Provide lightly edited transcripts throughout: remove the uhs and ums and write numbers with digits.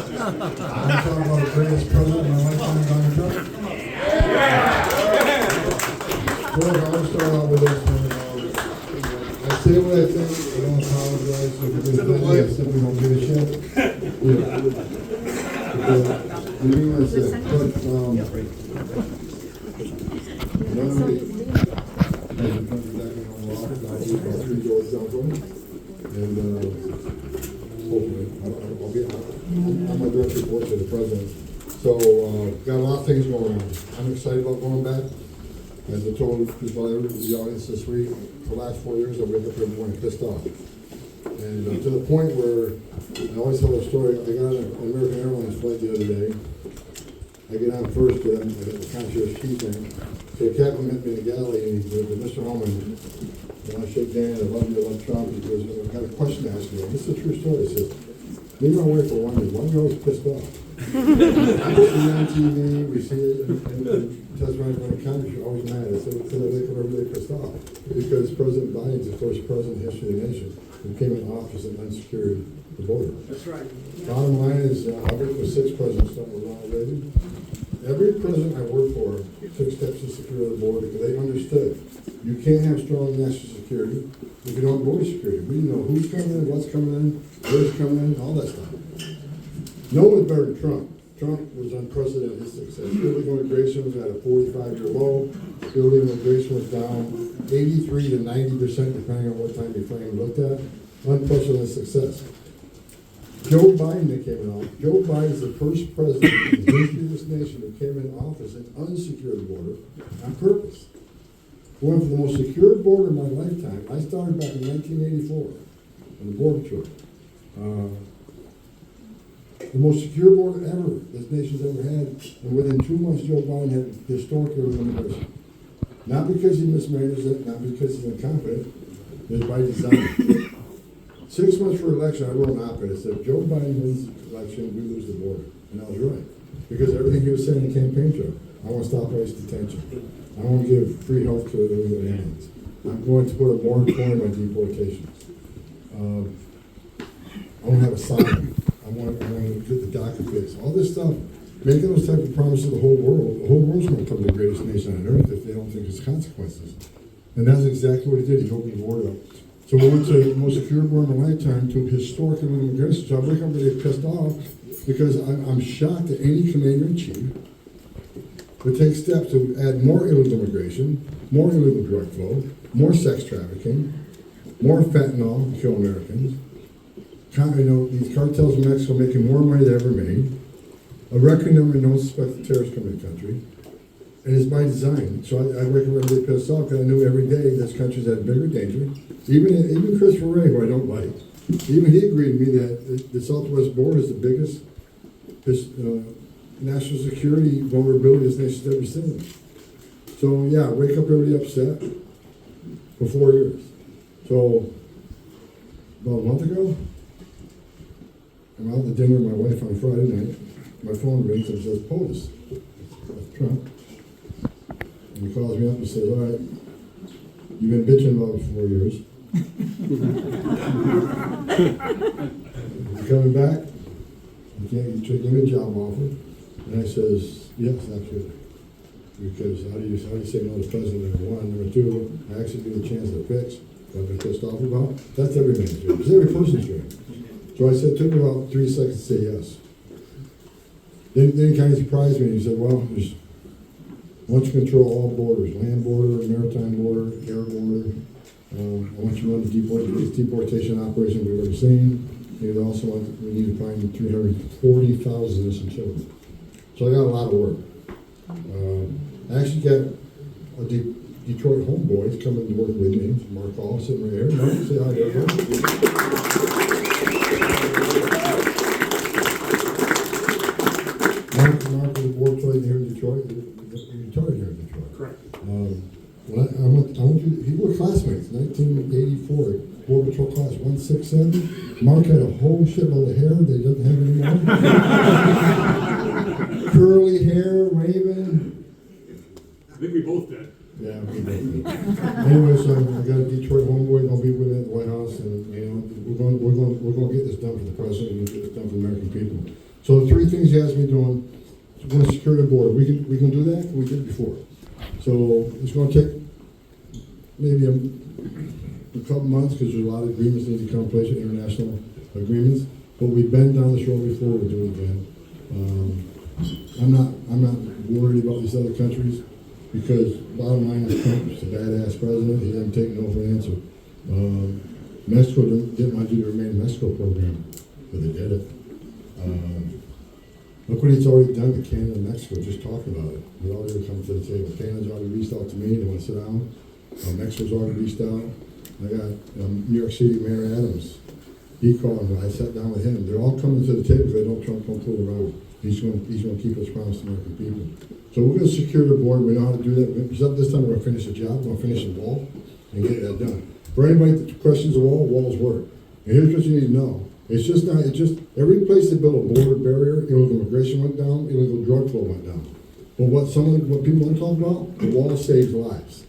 talk about the greatest president in my lifetime, Donald Trump. Well, I want to start out with this. I say what I think. I don't apologize if it's offending. I simply don't give a shit. The meaning is that, but none of and hopefully, I'm a direct report to the president. So, got a lot of things going on. I'm excited about going back. As I told people in the audience this week, for the last 4 years, I wake up every morning pissed off. And to the point where I always tell a story. I got on an American Airlines flight the other day. I get on first, but I got the concierge key thing. So the captain met me in the galley, and he said, Mr. Homan, and I shake hands, I love you, I love Trump. He goes, I've got a question to ask you. This is a true story. He says, me and my wife are wondering, why are you always pissed off? We see it on TV, we see it in testimony from the Congress, you're always mad. I said, because I wake up every day pissed off. Because President Biden's the first president in the history of the nation who came in office and unsecured the border. That's right. Bottom line is, I've worked with 6 presidents, starting with Ronald Reagan. Every president I worked for took steps to secure the border because they understood you can't have strong national security if you don't have border security. We know who's coming in, what's coming in, where's coming in, all that stuff. No one's better than Trump. Trump was unprecedented in his success. Illegal immigration was at a 45-year low. Illegal immigration was down 83 to 90%, depending on what time you frame and looked at. Unprecedented success. Joe Biden that came in office. Joe Biden is the first president in the history of this nation who came in office and unsecured the border on purpose. Going for the most secure border in my lifetime. I started back in 1984 on the Border Patrol. The most secure border ever this nation's ever had, and within 2 months, Joe Biden had historic immigration. Not because he mismanages it, not because he's incompetent, it's by design. 6 months for election, I wrote an op-ed. I said, Joe Biden wins the election, we lose the border. And I was right. Because everything he was saying in the campaign trail, I want to stop ICE detention. I want to give free health care to illegal aliens. I'm going to put a moratorium on deportations. I want to have asylum. I want to get the DACA fixed. All this stuff, making those type of promises to the whole world. The whole world's going to become the greatest nation on earth if they don't think there's consequences. And that's exactly what he did. He opened the border up. So we went to the most secure border in my lifetime to historic immigration. So I wake up really pissed off because I'm shocked that any commander-in-chief would take steps to add more illegal immigration, more illegal drug flow, more sex trafficking, more fentanyl to kill Americans. These cartels in Mexico making more money than ever made. A record number of no suspected terrorists coming to the country. And it's by design. So I wake up every day pissed off because I knew every day this country's at bigger danger. Even Christopher Wray, who I don't like, even he agreed with me that the southwest border is the biggest national security vulnerability this nation's ever seen. So yeah, I wake up every day upset for 4 years. So about a month ago, I'm out to dinner with my wife on Friday night. My phone rings and says, POTUS. That's Trump. And he calls me up and says, all right, you've been bitching about it for 4 years. You coming back? You give me a job offer. And I says, yes, absolutely. Because how do you say no to president, number one? Number two, I actually give you a chance to fix what I've been pissed off about. That's every man's dream. It's every person's dream. So I said, it took me about 3 seconds to say yes. Then he kind of surprised me. He said, well, I want you to control all borders, land border, maritime border, air border. I want you to run the deportation operation we've ever seen. And also we need to find 340,000 innocent children. So I got a lot of work. I actually got a Detroit homeboys coming to work with me. Mark Hall sitting right here. Mark, say hi to everyone. Mark was a board player here in Detroit. He retired here in Detroit. Correct. He were classmates, 1984, Border Patrol class 167. Mark had a whole shitload of hair they doesn't have anymore. Curly hair, waving. I think we both did. Yeah, we both did. Anyway, so I got a Detroit homeboy. I'll be with it at the White House, and we're going to get this done for the president and get this done for the American people. So the three things he has me doing, we're going to secure the border. We can do that. We did it before. So it's going to take maybe a couple months because there's a lot of agreements that need to come in place, international agreements. But we've been down this road before. We'll do it again. I'm not worried about these other countries because bottom line is Trump's a badass president. He doesn't take no for an answer. Mexico didn't want to do the Remain in Mexico program, but they did it. Look what he's already done to Canada and Mexico, just talking about it. They're already coming to the table. Canada's already reached out to me, they want to sit down. Mexico's already reached out. I got New York City Mayor Adams. He called me, I sat down with him. They're all coming to the table because they know Trump won't pull around. He's going to keep his promise to American people. So we're going to secure the border. We know how to do that. This time we're going to finish the job. We're going to finish the wall and get that done. For anybody that questions the wall, walls work. And here's what you need to know. It's just every place they built a border barrier, illegal immigration went down, illegal drug flow went down. But what people want to talk about, the wall saves lives.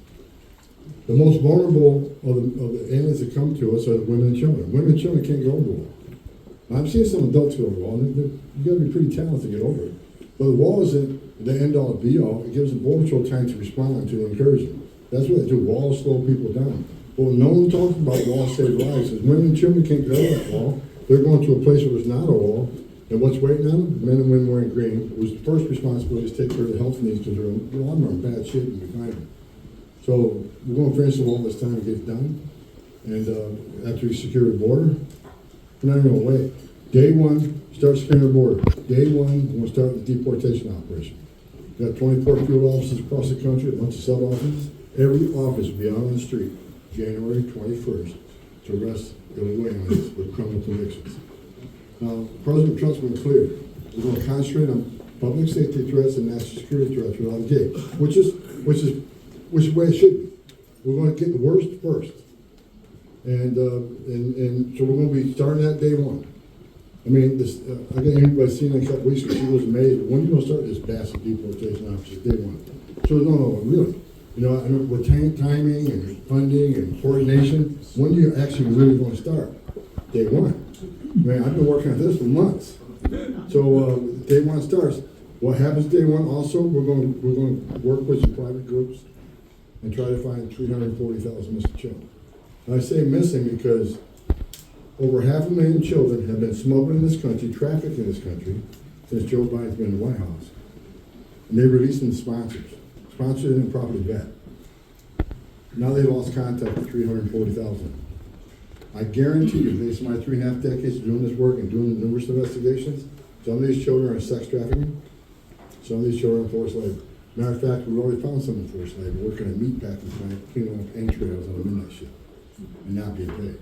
The most vulnerable of the aliens that come to us are the women and children. Women and children can't go over the wall. I've seen some adults go over the wall, and you got to be pretty talented to get over it. But the wall isn't the end all be all. It gives the border patrol time to respond to the incursion. That's what they do. Walls slow people down. But when no one talks about walls save lives, is women and children can't go over that wall. They're going to a place where there's not a wall, and what's waiting on them? Men and women wearing green. It was the first responsibility to take care of the health needs because a lot of them are in bad shape and we find them. So we're going to finish the wall this time and get it done. And after we secure the border, we're not going to wait. Day one, start securing the border. Day one, we're going to start the deportation operation. We've got 24 field offices across the country, a bunch of sub offices. Every office will be out on the street January 21st to arrest illegal aliens with criminal convictions. Now, President Trump's been clear. We're going to concentrate on public safety threats and national security threats without a gate, which is the way it should be. We're going to get the worst first, and so we're going to be starting that day one. I mean, I got anybody seen it a couple weeks ago. She was amazed. When are you going to start this massive deportation operation? Day one. So no, really. You know, I know with timing and funding and coordination, when do you actually really going to start? Day one. Man, I've been working on this for months. So day one starts. What happens day one? Also, we're going to work with some private groups and try to find 340,000 missing children. And I say missing because over 500,000 children have been smuggled in this country, trafficked in this country, since Joe Biden's been in the White House. And they released them to sponsors. Sponsored and properly vet. Now they lost contact with 340,000. I guarantee you, based on my 3.5 decades of doing this work and doing numerous investigations, some of these children are sex trafficking, some of these children are forced labor. Matter of fact, we've already found some in forced labor working at a meat packing plant, cleaning up entrails on a midnight shift and not being paid.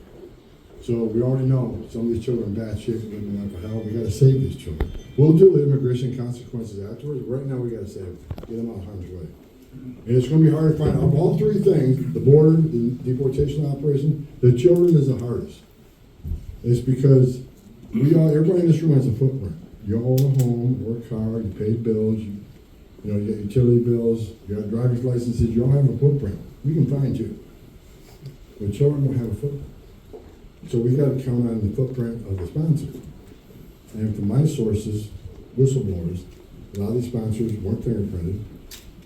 So we already know some of these children are in bad shape, living life for hell. We got to save these children. We'll do the immigration consequences afterwards. Right now, we got to save them, get them out of harm's way. And it's going to be hard to find out. Of all three things, the border, the deportation operation, the children is the hardest. It's because everybody in this room has a footprint. You all own a home, work hard, you pay bills, you get utility bills, you got driver's licenses, you all have a footprint. We can find you. But children don't have a footprint. So we got to count on the footprint of the sponsor. And from my sources, whistleblowers, a lot of these sponsors weren't fingerprinted,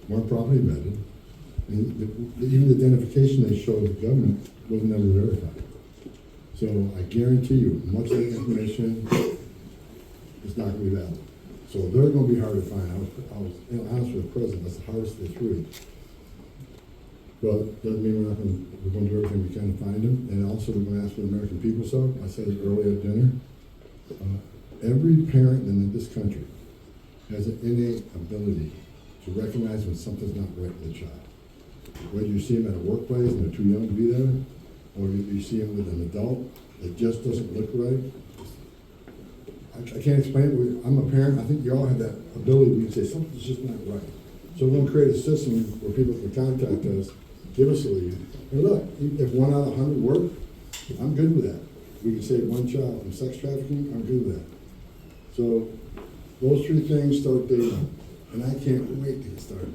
weren't properly vetted, and even the identification they showed the government was never verified. So I guarantee you, much of the information is not going to be valid. So they're going to be hard to find. I was honest with the president, that's the hardest of the three. But doesn't mean we're going to do everything we can to find them. And also we're going to ask for the American people so. I said it earlier at dinner. Every parent in this country has an innate ability to recognize when something's not right with a child. Whether you see them at a workplace and they're too young to be there, or you see them with an adult that just doesn't look right. I can't explain it. I'm a parent. I think you all have that ability to say something's just not right. So we're going to create a system where people can contact us, give us a lead. And look, if 1 out of 100 work, I'm good with that. We can save one child from sex trafficking, I'm good with that. So those three things start day one. And I can't wait to get started.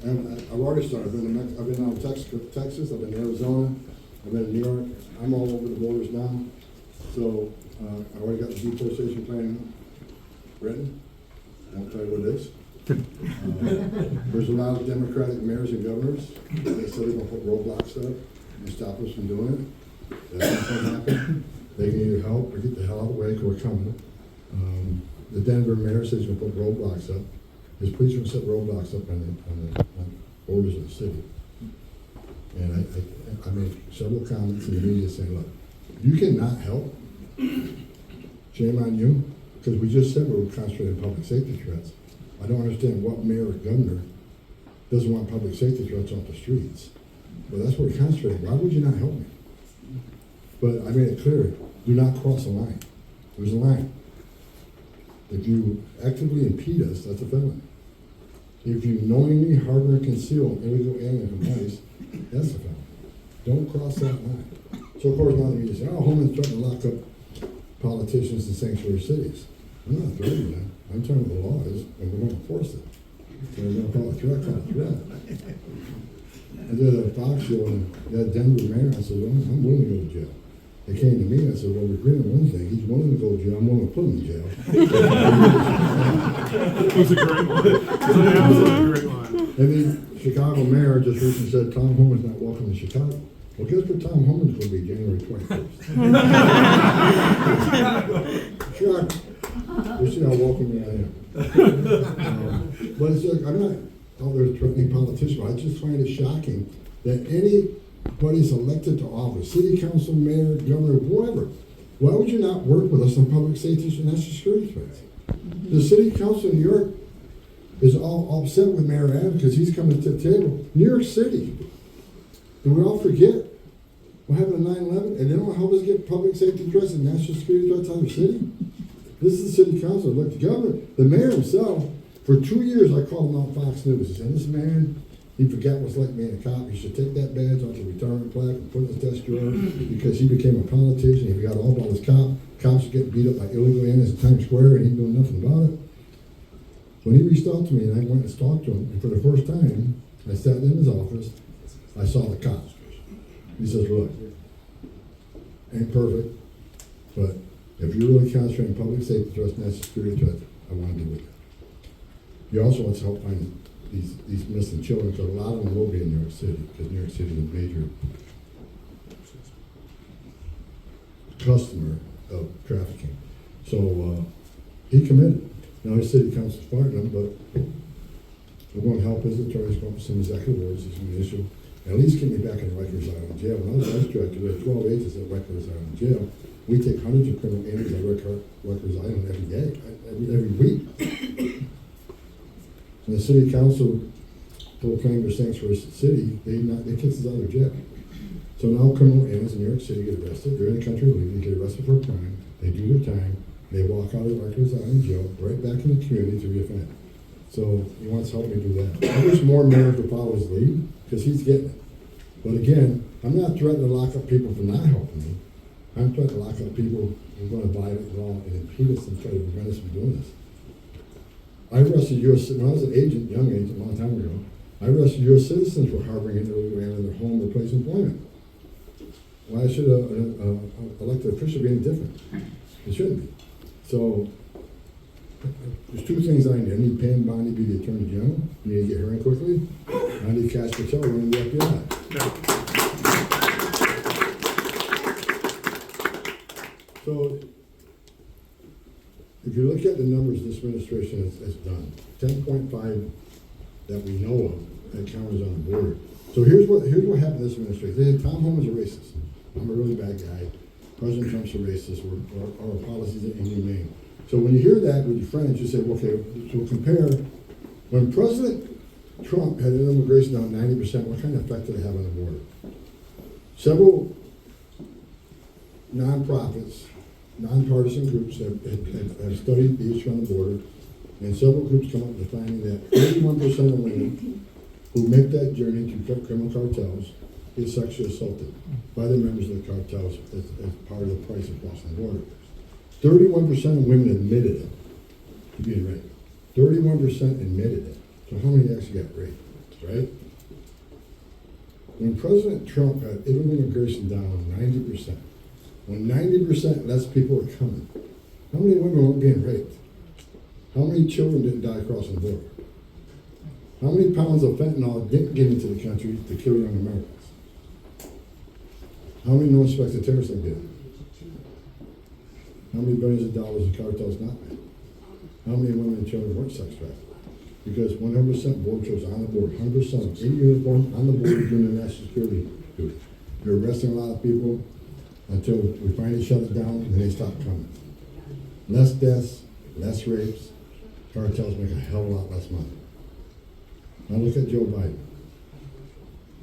And I've already started. I've been out in Texas, I've been in Arizona, I've been in New York. I'm all over the borders now. So I already got the deportation plan Brenton, I'll tell you what it is. There's a lot of Democratic mayors and governors. They said they're gonna put roadblocks up and stop us from doing it. That's not gonna happen. They can either help or get the hell out of the way because we're coming. The Denver mayor says he's gonna put roadblocks up. His police are gonna set roadblocks up on the borders of the city. And I made several comments in the media saying, look, you cannot help. Shame on you, because we just said we were concentrating on public safety threats. I don't understand what mayor or governor doesn't want public safety threats off the streets. But that's what we're concentrating. Why would you not help me? But I made it clear, do not cross a line. There's a line. If you actively impede us, that's a felony. If you knowingly harbor and conceal illegal alien from ICE, that's a felony. Don't cross that line. So of course now the media say, oh, Homan's threatening to lock up politicians in sanctuary cities. I'm not threatening that. I'm telling you the law is, and we're going to enforce it. So we're going to call it a threat. I did a Fox show and that Denver mayor, I said, well, I'm willing to go to jail. They came to me and I said, well, we're agreeing on one thing. He's willing to go to jail. I'm willing to put him in jail. It was a great line. It was an absolutely great line. And the Chicago mayor just recently said, Tom Homan's not welcome to Chicago. Well, guess where Tom Homan's going to be January 21st? Shocked. You see how welcoming I am. But it's like, I'm not out there threatening politicians. I just find it shocking that anybody's elected to office, city council, mayor, governor, whoever, why would you not work with us on public safety and national security threats? The city council in New York is all upset with Mayor Adams because he's coming to the table. New York City. And we all forget what happened in 9/11, and they don't help us get public safety threats and national security threats out of the city. This is the city council. Look, the governor, the mayor himself, for 2 years I called him on Fox News. I said, this man, he forgot what's like being a cop. He should take that badge off the retirement plaque and put it in his desk drawer because he became a politician. He forgot all about his cops getting beat up by illegal aliens in Times Square and he doing nothing about it. When he reached out to me and I went and talked to him, and for the first time, I sat in his office, I saw the cops. He says, look, ain't perfect, but if you're really concentrating on public safety threats and national security threats, I want to do with it. He also wants to help find these missing children, because a lot of them will be in New York City, because New York City is a major customer of trafficking. So he committed. Now his city council's fighting him, but we're going to help his attorneys come up with some executive orders as an issue. At least get me back in Rikers Island jail. When I was vice director, there were 12 agents at Rikers Island jail. We take hundreds of criminal aliens at Rikers Island every day, every week. And the city council proclaimed their sanctuary city, they kicked us out of jail. So now criminal aliens in New York City get arrested. They're in the country illegally, get arrested for a crime. They do their time. They walk out of Rikers Island jail, right back in the community to reoffend. So he wants to help me do that. I wish more mayors would follow his lead, because he's getting it. But again, I'm not threatening to lock up people for not helping me. I'm threatening to lock up people who are going to violate the law and impede us and try to prevent us from doing this. I arrested U.S. when I was an agent, young agent, a long time ago. I arrested U.S. citizens for harboring an illegal alien in their home or place of employment. Why should an elected official be any different? It shouldn't be. So there's two things I need. I need Pam Bondi to be the Attorney General. I need to get her in quickly. I need Cash Patel running the FBI. So if you look at the numbers this administration has done, 10.5 that we know of that counters on the border. So here's what happened to this administration. They had Tom Homan's a racist. I'm a really bad guy. President Trump's a racist. Our policies are inhumane. So when you hear that with your friends, you say, okay, so compare. When President Trump had immigration down 90%, what kind of effect did it have on the border? Several nonprofits, nonpartisan groups have studied the issue on the border, and several groups come up with finding that 81% of women who make that journey to criminal cartels is sexually assaulted by the members of the cartels as part of the price of crossing the border. 31% of women admitted it to being raped. 31% admitted it. So how many actually got raped, right? When President Trump had illegal immigration down 90%, when 90% less people were coming, how many women weren't being raped? How many children didn't die crossing the border? How many pounds of fentanyl didn't get into the country to kill young Americans? How many no-suspected terrorists did get? How many billions of dollars the cartels not made? How many women and children weren't sex trafficked? Because 100% border patrols on the board, 100% in uniform on the border doing the national security duty. They're arresting a lot of people until we finally shut it down and then they stop coming. Less deaths, less rapes, cartels make a hell of a lot less money. Now look at Joe Biden.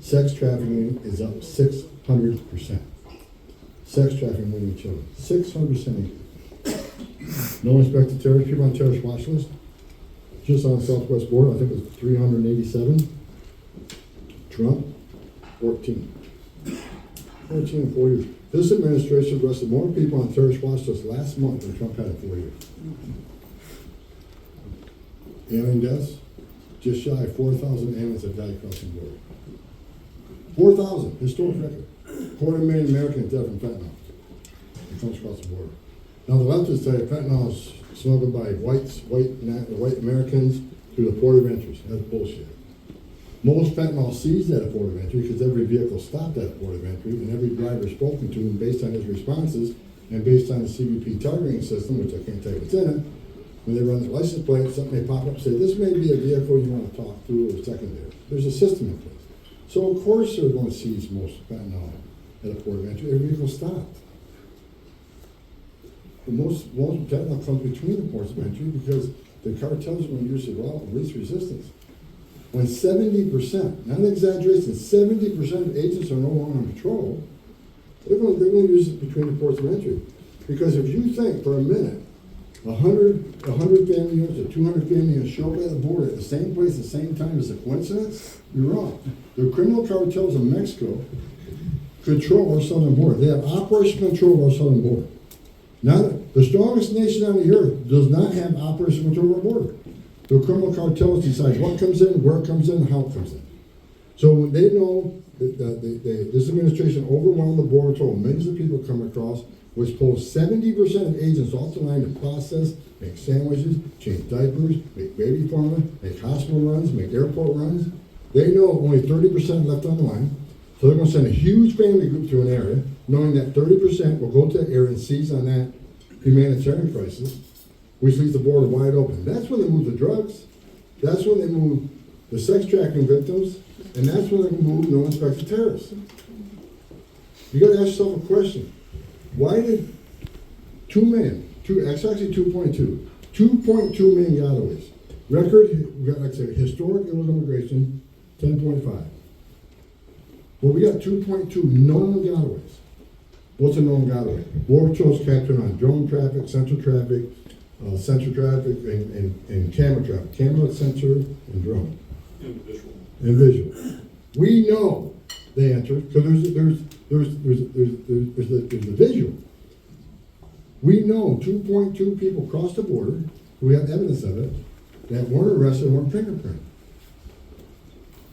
Sex trafficking is up 600%. Sex trafficking women and children, 600% increase. No inspected terrorist, people on terrorist watch list. Just on the southwest border, I think it was 387. Trump, 14. 14 in 4 years. This administration arrested more people on terrorist watch list last month than Trump had in 4 years. Alien deaths, just shy of 4,000 aliens have died crossing the border. 4,000, historic record. 250,000 Americans dead from fentanyl. It comes across the border. Now the leftists say fentanyl is smuggled by white Americans through the port of entries. That's bullshit. Most fentanyl seized at a port of entry because every vehicle stopped at a port of entry and every driver spoken to, and based on his responses and based on the CBP targeting system, which I can't tell you what's in it, when they run the license plate, something may pop up and say, this may be a vehicle you want to talk to or secondary. There's a system in place. So of course they're going to seize most fentanyl at a port of entry. Every vehicle stopped. But most fentanyl comes between the ports of entry because the cartels are going to use the route of least resistance. When 70%, not an exaggeration, 70% of agents are no longer on patrol, they're going to use it between the ports of entry. Because if you think for a minute, 100 family units or 200 family units show up at the border at the same place at the same time is a coincidence, you're wrong. The criminal cartels in Mexico control our southern border. They have operational control of our southern border. Now, the strongest nation on the earth does not have operational control of our border. The criminal cartels decide what comes in, where it comes in, and how it comes in. So when they know that this administration overwhelmed the border patrol, millions of people come across, which pulls 70% of agents off the line to process, make sandwiches, change diapers, make baby formula, make hospital runs, make airport runs. They know only 30% left on the line, so they're going to send a huge family group to an area, knowing that 30% will go to that area and seize on that humanitarian crisis, which leaves the border wide open. That's when they move the drugs. That's when they move the sex trafficking victims, and that's when they move no inspected terrorists. You got to ask yourself a question. Why did 2 million, actually 2.2, 2.2 million gotaways, record, like I said, historic illegal immigration, 10.5. Well, we got 2.2 known gotaways. What's a known gotaway? Border Patrol's captured on drone traffic, central traffic, and camera traffic. Camera, sensor, and drone. And visual. We know they entered because there's the visual. We know 2.2 people crossed the border. We have evidence of it that weren't arrested and weren't fingerprinted.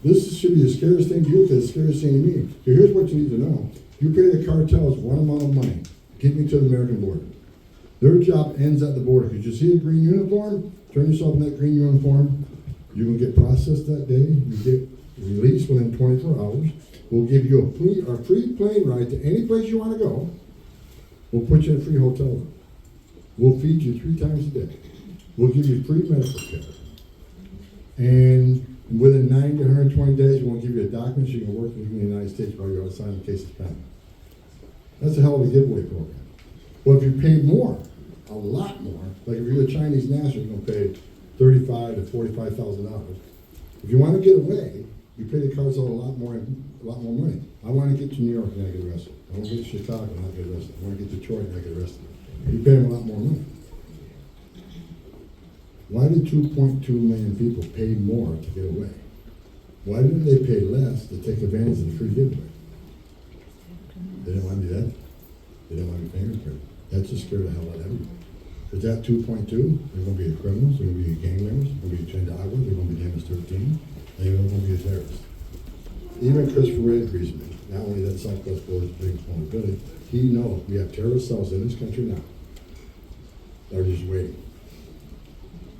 This should be the scariest thing to you because it's the scariest thing to me. So here's what you need to know. You pay the cartels one amount of money, get me to the American border. Their job ends at the border. Because you see a green uniform, turn yourself in that green uniform, you're going to get processed that day, you get released within 24 hours. We'll give you a free plane ride to any place you want to go. We'll put you in a free hotel room. We'll feed you 3 times a day. We'll give you free medical care. And within 90 to 120 days, we'll give you a document so you can work in the United States while you're outside in case it's pending. That's a hell of a giveaway program. Well, if you pay more, a lot more, like if you're a Chinese national, you're going to pay $35,000 to $45,000. If you want to get away, you pay the cartel a lot more money. I want to get to New York and I get arrested. I want to get to Chicago and I get arrested. I want to get to Detroit and I get arrested. You pay them a lot more money. Why did 2.2 million people pay more to get away? Why didn't they pay less to take advantage of the free giveaway? They didn't want to do that. They didn't want to be fingerprinted. That just scared the hell out of everybody. Because that 2.2, they're going to be criminals, they're going to be gang members, they're going to be Chandagua, they're going to be MS-13, and they're going to be a terrorist. Even Christopher Wray agrees with me. Not only that Southwest border is big vulnerability, he knows we have terrorist cells in this country now. They're just waiting.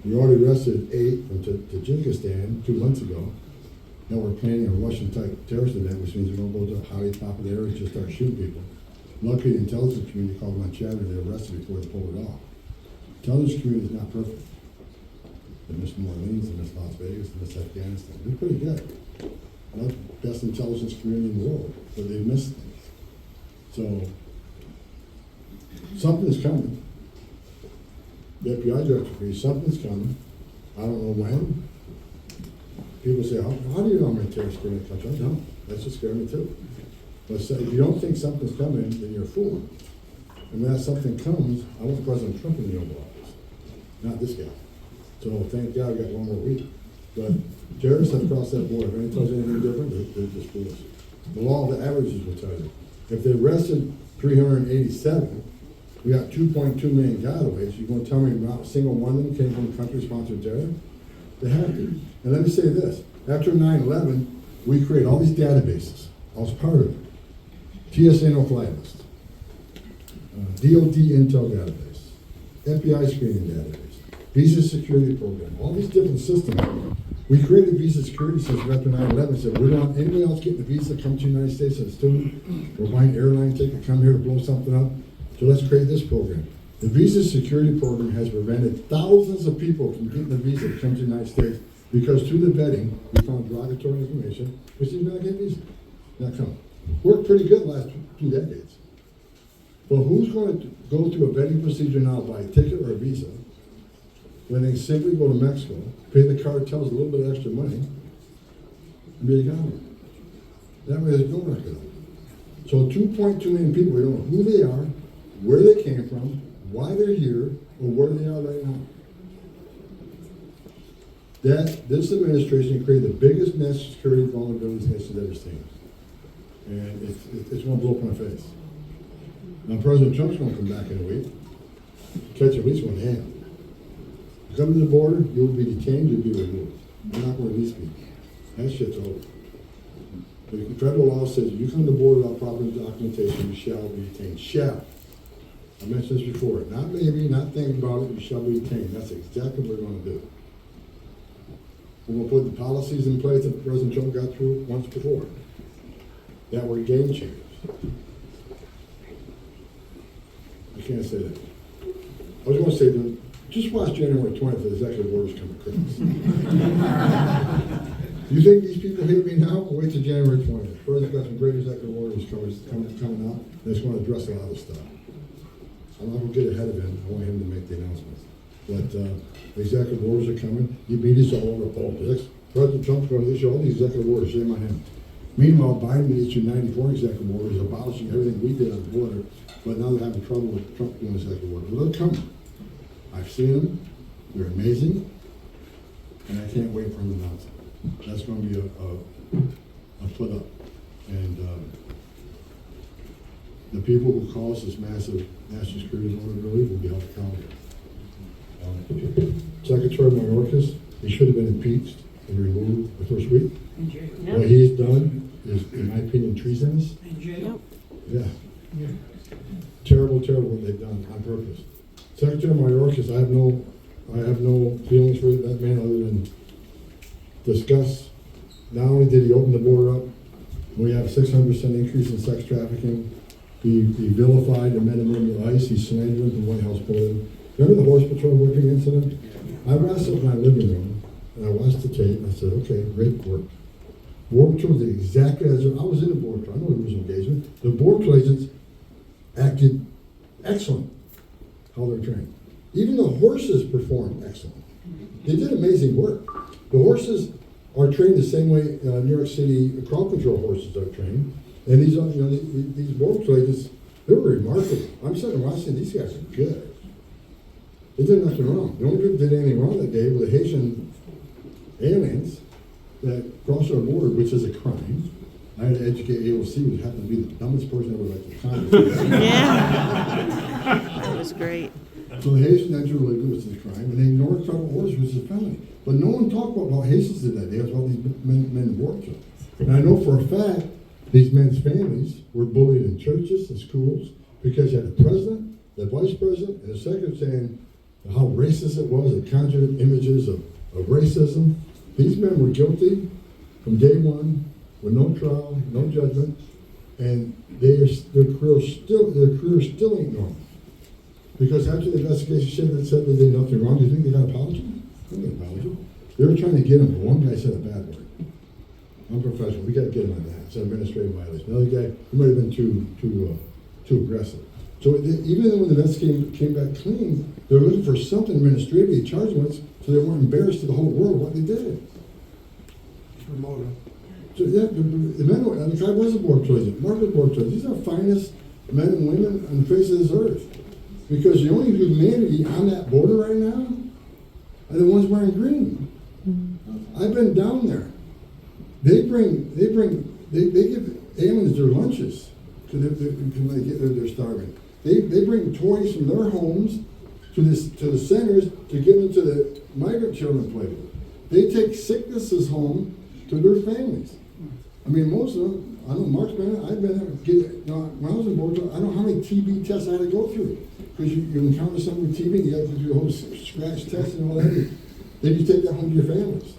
We already arrested 8 from Tajikistan 2 months ago. Now we're planning a Russian-type terrorist event, which means we're going to go to the highly popular areas and just start shooting people. Luckily, the intelligence community called them on Chatter. They arrested before they pulled it off. Intelligence community is not perfect. They missed New Orleans, they missed Las Vegas, they missed Afghanistan. They're pretty good. Not the best intelligence community in the world, but they missed things. So, something's coming. The FBI director agrees, something's coming. I don't know when. People say, how do you know I'm a terrorist in the country? I don't. That's just scared me too. But so if you don't think something's coming, then you're a fool. And when that something comes, I want President Trump in the Oval Office, not this guy. So thank God we got one more week. But terrorists have crossed that border. If anyone tells you anything different, they're just foolish. The law of the averages will tell you. If they arrested 387, we got 2.2 million gotaways. You're going to tell me not a single one of them came from a country-sponsored terror? They have to. And let me say this. After 9/11, we created all these databases. I was part of it. TSA no-fly list. DOD intel database. FBI screening database. Visa security program. All these different systems. We created visa security systems after 9/11. Said, we don't want anyone else getting a visa, come to the United States as a student, or buying an airline ticket, come here to blow something up. So let's create this program. The visa security program has prevented thousands of people from getting a visa to come to the United States because through the vetting, we found derogatory information, which is not getting visa. Not coming. Worked pretty good the last 2 decades. But who's going to go through a vetting procedure now, buy a ticket or a visa, when they simply go to Mexico, pay the cartels a little bit of extra money, and be a government? That way there's no record of it. So 2.2 million people, we don't know who they are, where they came from, why they're here, or where they are right now. This administration created the biggest national security vulnerabilities this nation's ever seen. And it's going to blow up in our face. Now President Trump's going to come back in a week, catch at least one hand. You come to the border, you will be detained, you'll be removed. You're not going to release people. That shit's over. The federal law says if you come to the border without proper documentation, you shall be detained. Shall. I mentioned this before. Not maybe, not think about it, you shall be detained. That's exactly what we're going to do. We're going to put the policies in place that President Trump got through once before. That were game changers. I can't say that. I was going to say that just watch January 20th, the executive orders come across. You think these people hate me now? Wait till January 20th. The President's got some great executive orders coming out, and it's going to address a lot of stuff. I'm not going to get ahead of him. I want him to make the announcements. But the executive orders are coming. The media's all over politics. President Trump's going to issue all these executive orders. Shame on him. Meanwhile, Biden issued 94 executive orders abolishing everything we did on the border, but now they're having trouble with Trump doing executive orders. Well, they're coming. I've seen them. They're amazing. And I can't wait for him to announce it. That's going to be a put up. And the people who caused this massive national security vulnerability will be held accountable. Secretary Mayorkas, he should have been impeached and removed the first week. Yep. What he's done is, in my opinion, treasonous. Yep. Yeah. Terrible what they've done on purpose. Secretary Mayorkas, I have no feelings for that man other than disgust. Not only did he open the border up, we have a 600% increase in sex trafficking. He vilified the men and women of ICE. He slandered the White House building. Remember the Horse Patrol whipping incident? I wrestled in my living room and I watched the tape and I said, okay, great work. Border Patrol did exactly as I was in the Border Patrol. I know there was engagement. The Border Patrol agents acted excellent how they're trained. Even the horses performed excellent. They did amazing work. The horses are trained the same way New York City crowd control horses are trained. And these Border Patrol agents, they were remarkable. I'm sitting watching, these guys are good. They did nothing wrong. The only people that did anything wrong that day were the Haitian aliens that crossed our border, which is a crime. I had to educate AOC, which happened to be the dumbest person ever elected to Congress. Yeah. That was great. So the Haitians entered religion, which is a crime, and they ignored federal orders, which is a felony. But no one talked about what Haitians did that day. It was about these men in Border. And I know for a fact these men's families were bullied in churches and schools because you had the president, the vice president, and the secretary saying, how racist it was. It conjured images of racism. These men were guilty from day one, with no trial, no judgment, and their career still ain't normal. Because after the investigation said that they did nothing wrong, do you think they got an apology? They didn't get an apology. They were trying to get him, but one guy said a bad word. Unprofessional. We got to get him on that. It's an administrative violation. Another guy, he might have been too aggressive. So even when the investigation came back clean, they were looking for something administratively charged with, so they weren't embarrassed to the whole world what they did. So yeah, the men, and the guy was a board president. Mark was a board president. These are the finest men and women on the face of this earth. Because the only humanity on that border right now are the ones wearing green. I've been down there. They give aliens their lunches because they're starving. They bring toys from their homes to the centers to give them to the migrant children to play with. They take sicknesses home to their families. I mean, most of them, I know Mark's been there, I've been there. When I was in board, I don't know how many TB tests I had to go through. Because you encounter someone with TB, you have to do the whole scratch test and all that. Then you take that home to your families.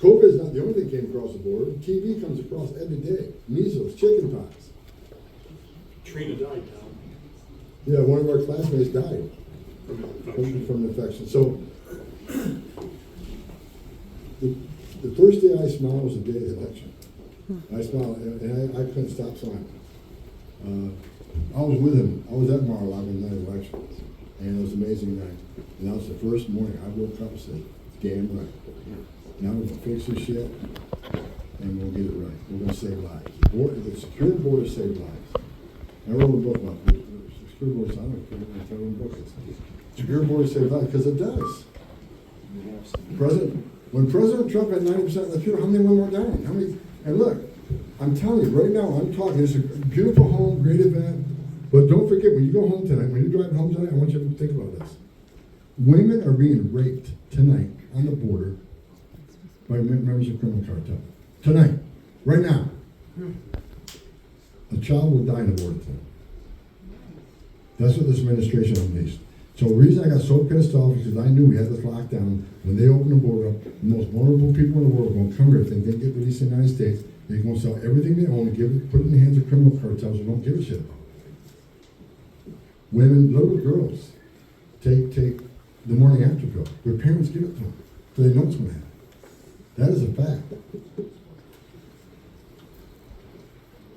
COVID is not the only thing that came across the board. TB comes across every day. Measles, chickenpox. Trina died, Tom. Yeah, one of our classmates died from infection. So, the first day I smiled was the day of the election. I smiled, and I couldn't stop smiling. I was with him. I was at Mar-a-Lago in that election, and it was an amazing night. And that was the first morning I woke up and said, damn right. Now we're going to fix this shit, and we'll get it right. We're going to save lives. The secure border saved lives. I wrote a book about it. Secure border, I don't know if I tell you what book it is. Secure border saved lives, because it does. When President Trump had 90% of the fuel, how many women were dying? How many? And look, I'm telling you, right now, I'm talking, it's a beautiful home, great event, but don't forget, when you go home tonight, when you're driving home tonight, I want you to think about this. Women are being raped tonight on the border by members of criminal cartel. Tonight, right now. A child will die in the border tonight. That's what this administration unleashed. So the reason I got so pissed off is because I knew we had this lockdown. When they open the border up, the most vulnerable people in the world are going to come here. If they get released in the United States, they're going to sell everything they own and put it in the hands of criminal cartels who don't give a shit about it. Women, little girls, take the morning after pill. Their parents give it to them, so they know what's going to happen. That is a fact.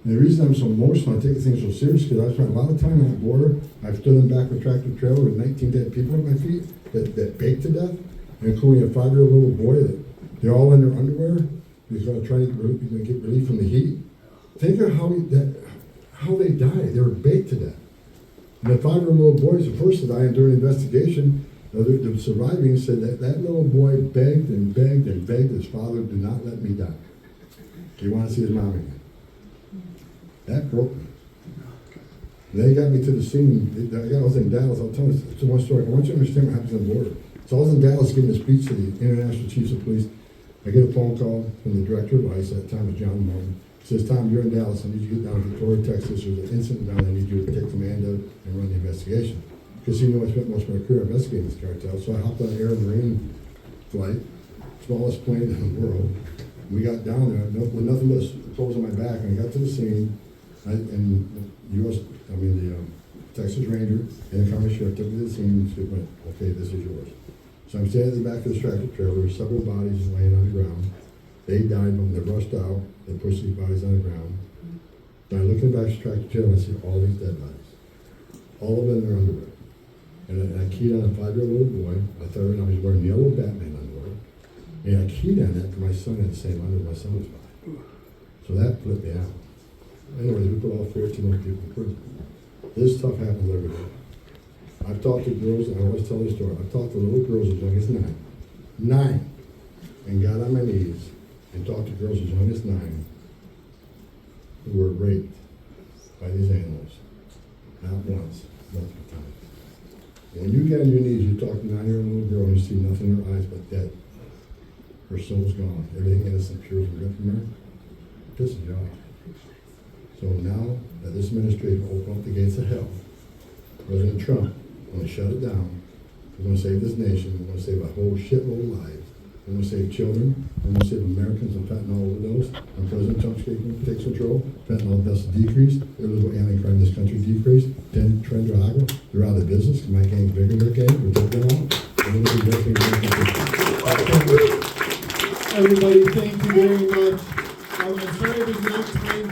And the reason I'm so emotional, I take things so serious, because I spent a lot of time on that border. I've stood in back of a tractor trailer with 19 dead people at my feet that baked to death, including a 5-year-old little boy that they're all in their underwear. He's going to try to get relief from the heat. Think of how they died. They were baked to death. And the 5-year-old little boy is the first to die, and during the investigation, the surviving said that little boy begged and begged and begged his father, do not let me die. He wanted to see his mom again. That broke me. They got me to the scene. I was in Dallas. I'll tell you it's one story. I want you to understand what happens on the border. So I was in Dallas giving a speech to the International Chiefs of Police. I get a phone call from the director of ICE, at the time was John Morgan. He says, Tom, you're in Dallas. I need you to get down to Victoria, Texas. There's an incident down there. I need you to take command of and run the investigation. Because he knew I spent most of my career investigating this cartel. So I hopped on an Air Marine flight, smallest plane in the world. We got down there with nothing but clothes on my back. And I got to the scene. The Texas Ranger and the county sheriff took me to the scene and said, okay, this is yours. So I'm standing in the back of the tractor trailer, several bodies laying on the ground. They died when they rushed out, they pushed these bodies on the ground. And I look in the back of the tractor trailer and I see all these dead bodies. All of them in their underwear. And I keyed on a 5-year-old little boy. I thought I was wearing yellow Batman underwear. And I keyed on that because my son had the same underwear my son was buying. So that flipped me out. Anyways, we put all 14 of those people in prison. This stuff happens every day. I've talked to girls, and I always tell this story, I've talked to little girls as young as 9, and got on my knees and talked to girls as young as 9 who were raped by these animals. Not once, multiple times. When you get on your knees, you talk to a 9-year-old little girl and you see nothing in her eyes but dead. Her soul's gone. Everything innocent, pure, is ripped from her. It pisses you off. So now that this administration opened up the gates of hell, President Trump, when he shut it down, We're gonna save this nation. We're gonna save a whole shitload of lives. We're gonna save children. We're gonna save Americans from fentanyl overdose. When President Trump takes control, fentanyl deaths decrease, illegal anti-crime in this country decrease. Then Tren Drago, they're out of business. My gang's bigger than their gang. We're taking them out. And we're gonna be working. Everybody, thank you very much. I'm sorry it was not time